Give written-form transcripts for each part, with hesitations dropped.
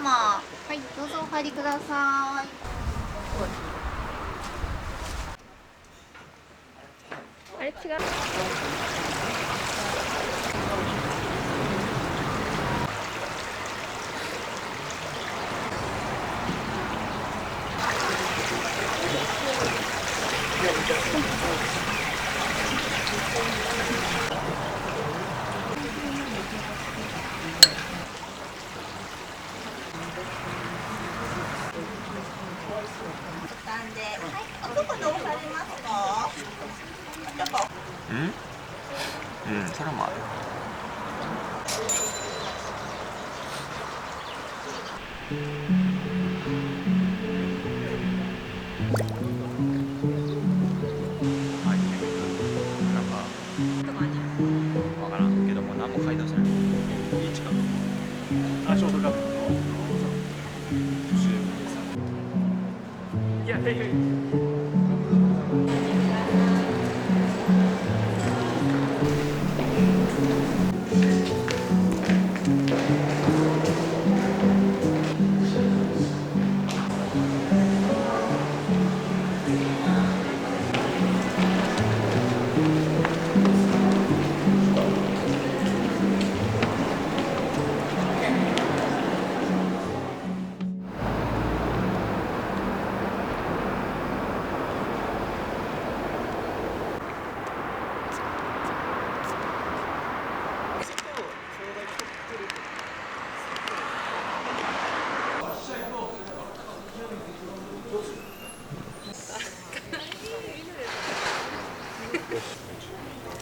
様、はい、どうぞお入りください。あれ違う。なんで、はい、おどこどうされますか？それもある。わからんけども何も書いてません。いい近く。あ、ショートカットの。いやいやいや。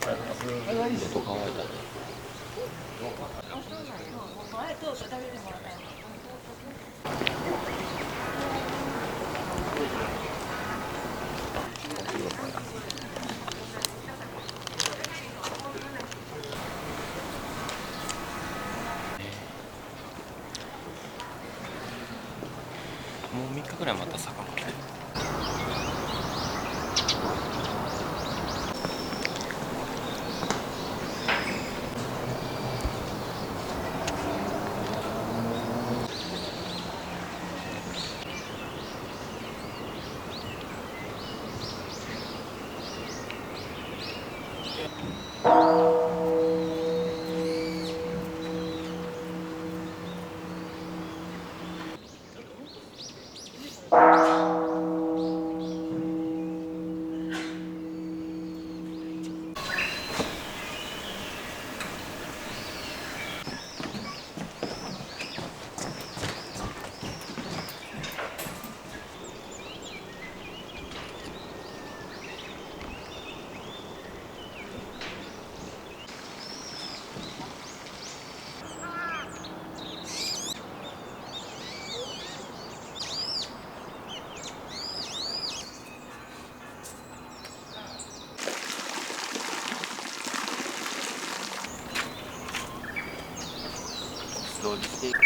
喉乾いたね。前通して食べてもらったよ。もう3日ぐらいまた坂本。掃除していく。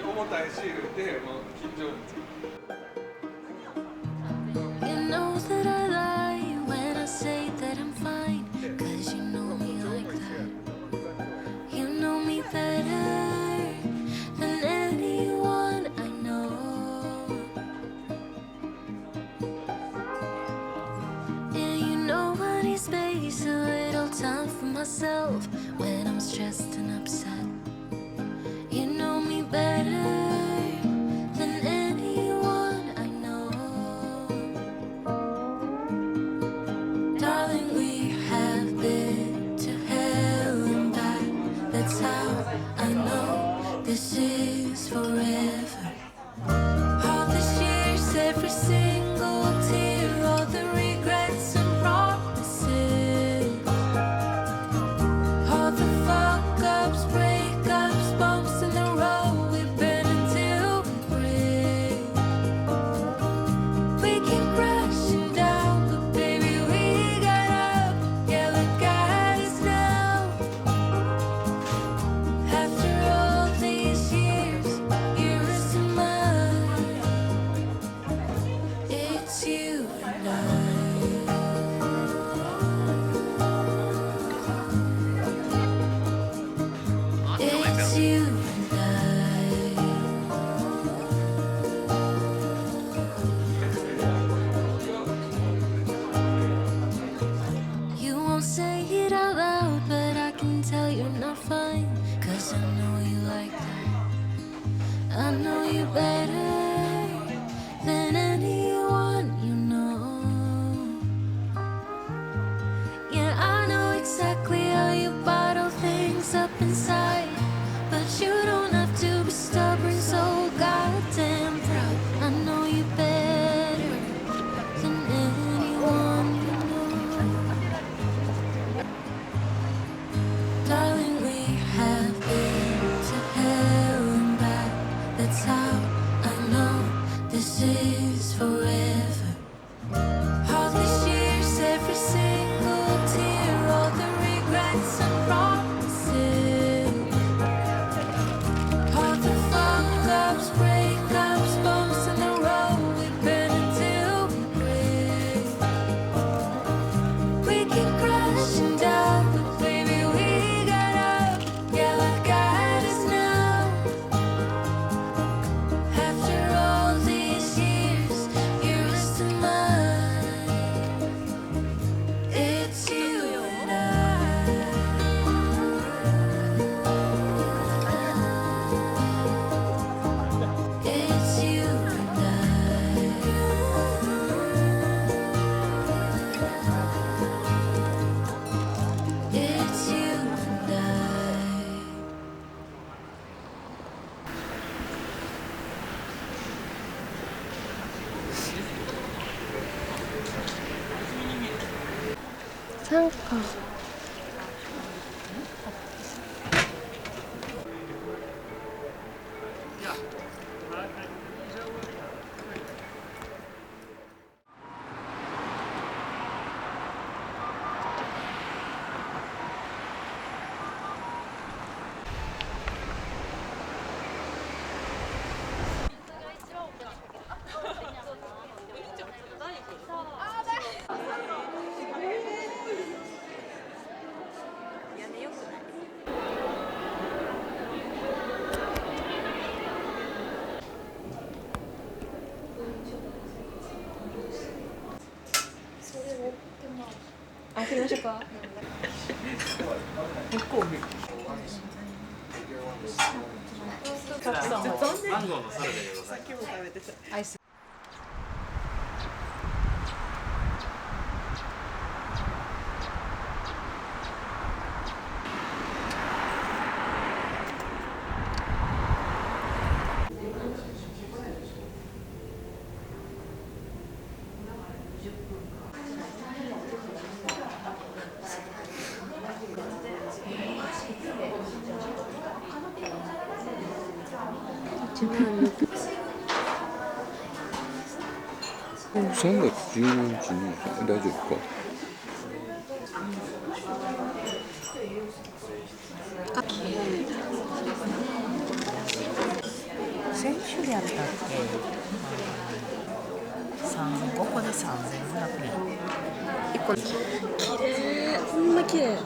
重たいシールで、もう緊張。You know that I lie when I say that I'm fine, 'cause you know me like that. You know me better than anyone I know. And you know I need space, a little time for myself when I'm stressed and upset. You know me better than anyone I know. Darling, we have been to hell and back. That's how I know this is forever. All the years, every single tear, all the regrets and promises, all the fuck ups, breakups, bumps in the road. We've been until we break. We keep crashing down, but baby we got up. Yeah, look at us now. After all these years, yours and mine, it's you and I. It's you and I. You won't say it out loud, but I can tell you're not fine. 'Cause I know you like that. I know you better than anyone you know. Yeah, I know exactly how you bottle things up inside, but you don't have to be stubborn, so goddamn proud. I know you better than anyone you know. Darling, we have been to hell and back. That's how I know this is forever. All these years, every single tear, all the regrets and promises, all the fuck ups, breakups, bumps in the road. We've been until we break. なんかあ、行きましょうか。マンゴーのサラダでございます。3月17日に大丈夫か。先週でやったっけ5個で3500円。1個綺麗、ほんま綺麗。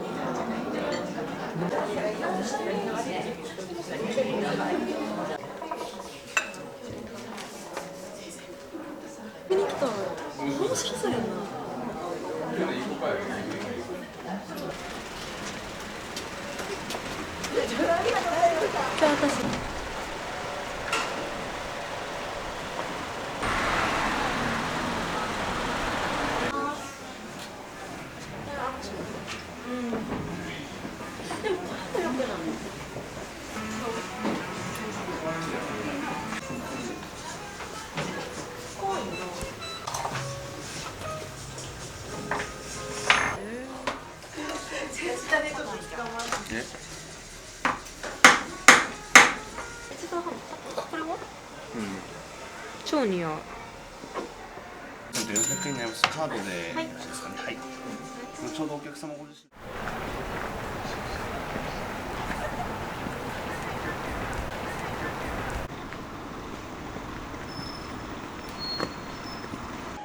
見に来た。面白そうやな。じゃあ私。超似合う。ちょっと400円になります。カードでですかね。はい。ちょうどお客様ご自身。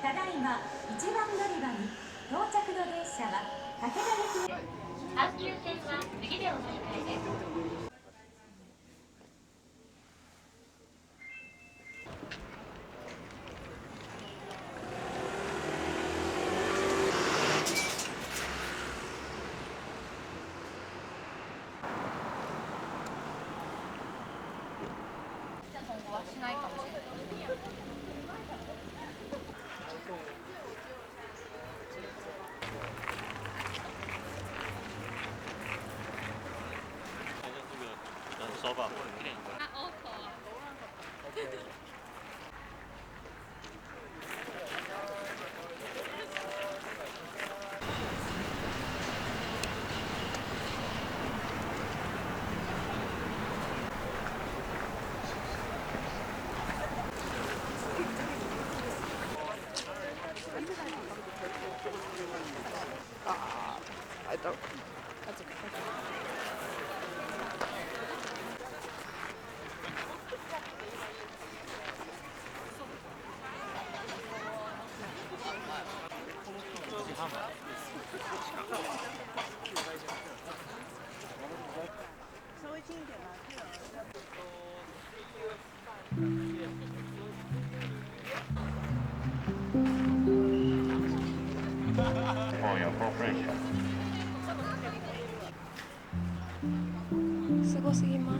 ただいま一番乗り場に到着の電車は竹田駅。阪急線は次でお乗り換えです。すごすぎます。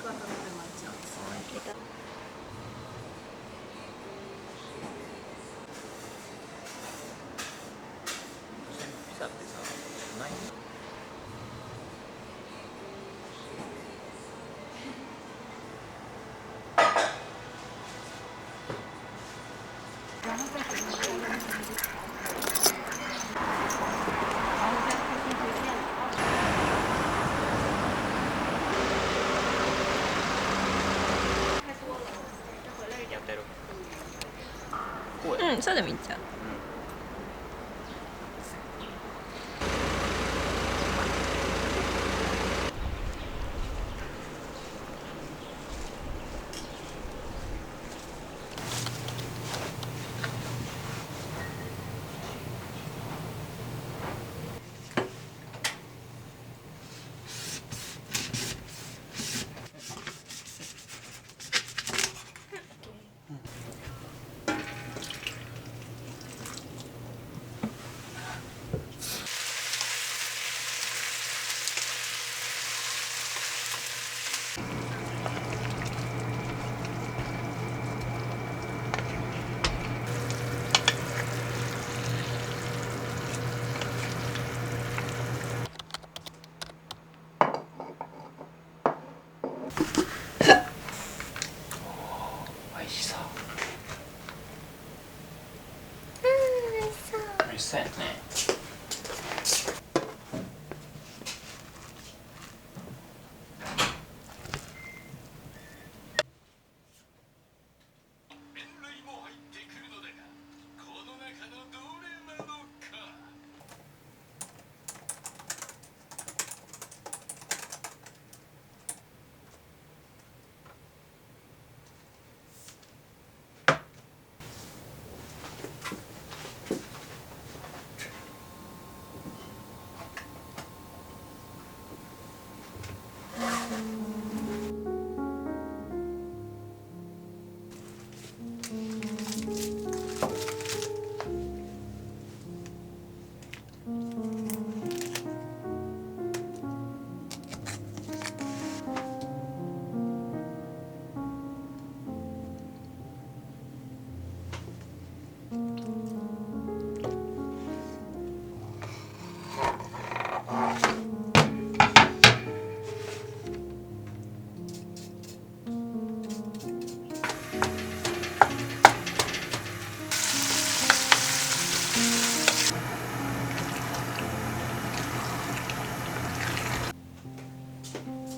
は食べてもらっちゃうんです。ピザってさ、ないの？やってる。こうや。うん、そうでもいいんちゃう。美味しそう。美味しそうやね。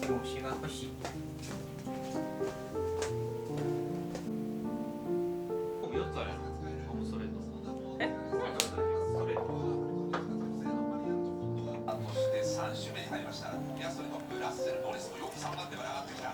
帽子が欲しい。4つある。それと。え？それと。そして3周目に入りました。ピアストリとブラッセル・モリスもよく3番手まで上がってきた。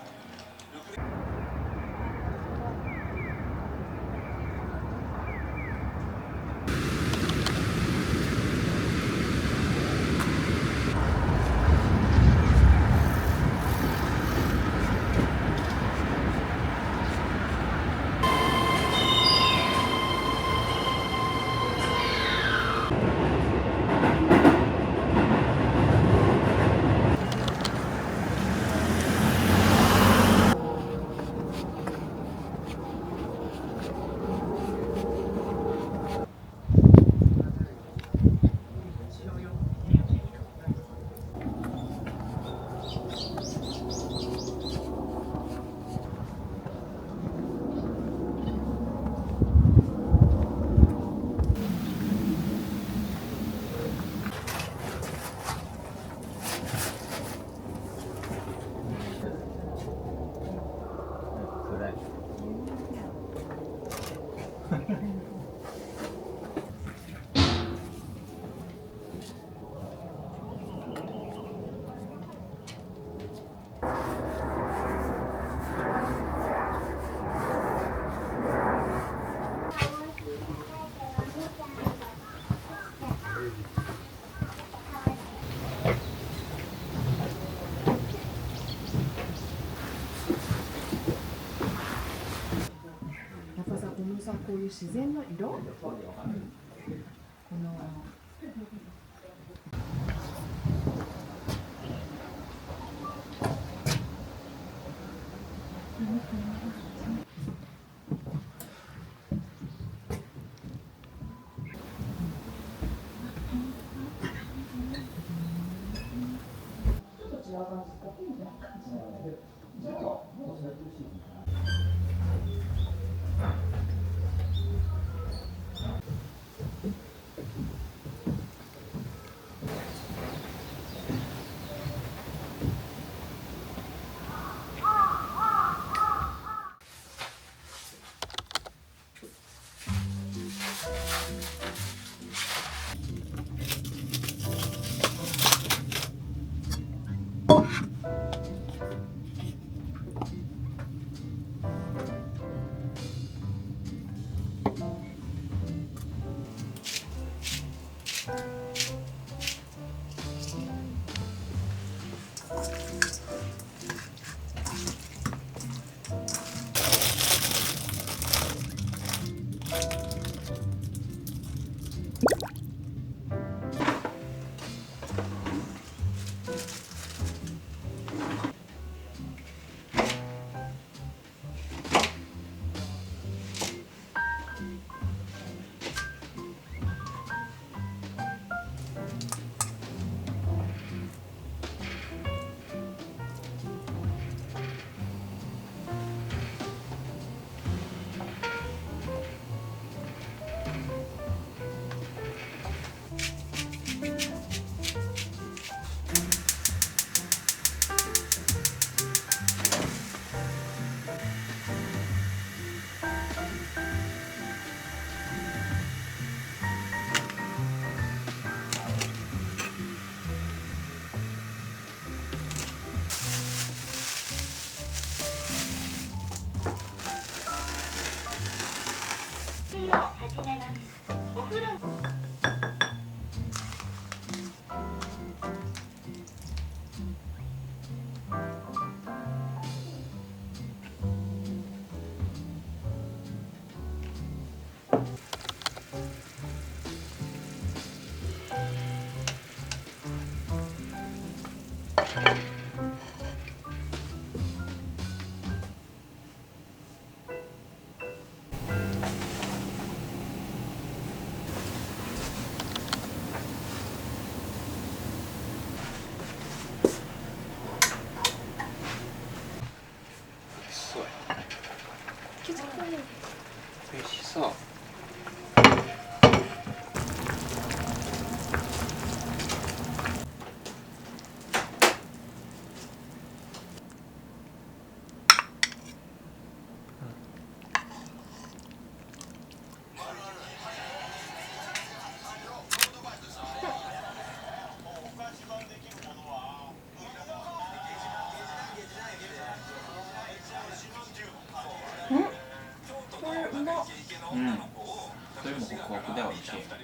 こういう自然の色、この美味しそう。うん。それもホクホクで美味しい。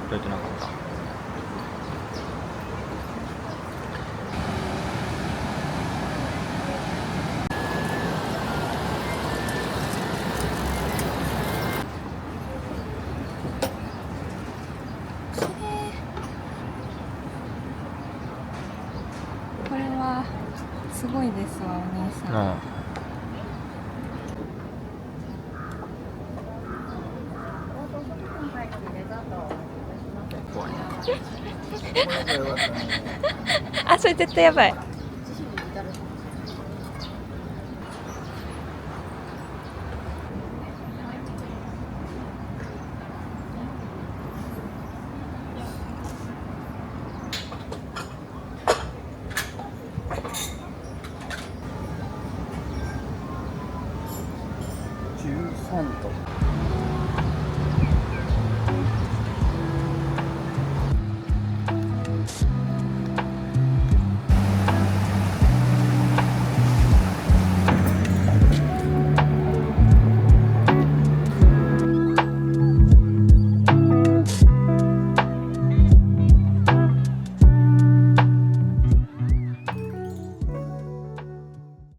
取れてなかった。これはすごいですわ、お兄さん。ああ。怖いな。あ、それ絶対やばい。13度。